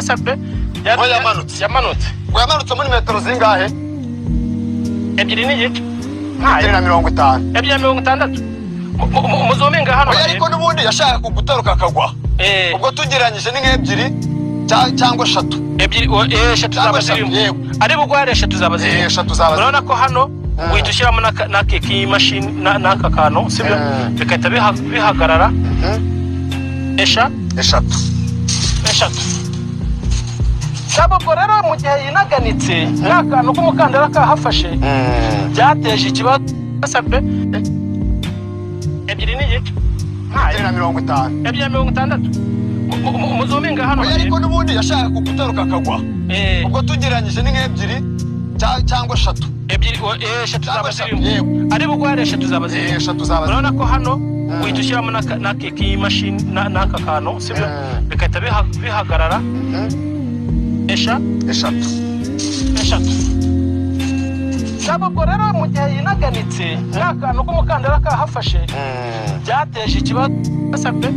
sabe yamanutse ngo yamanutse muri metero zingahe ebyiri n'igice 250 ebyiri 60 muzomenga hano ariko nubundi yashaka kugutaruka akagwa ubwo tugeranyije ni nk'ebyiri cyangwa 3 ebyiri 3 zaba zirimo ari bugware 3 zaba zirimo 3 zaba urabona ko hano uyitushyiramo na keki machine n'aka kantu sibyo bikahita bihagarara eshatu sabwo rero mu gihe yinaganitse n'akantu k'umukandara kahafashe byateje ikibazo sabe ebyiri n'igice 250 ebyiri 60 muzomenga hano ariko nubundi yashaka kugutaruka akagwa ubwo tugeranyije ni nk'ebyiri cyangwa 3 ebyiri 3 zaba zirimo ari bugware 3 zaba zirimo 3 zaba urabona ko hano uyitushyiramo na keki machine n'aka kantu sibyo bikahita bihagarara eshatu sabwo rero mu gihe yinaganitse n'akantu k'umukandara kahafashe byateje ikibazo sabe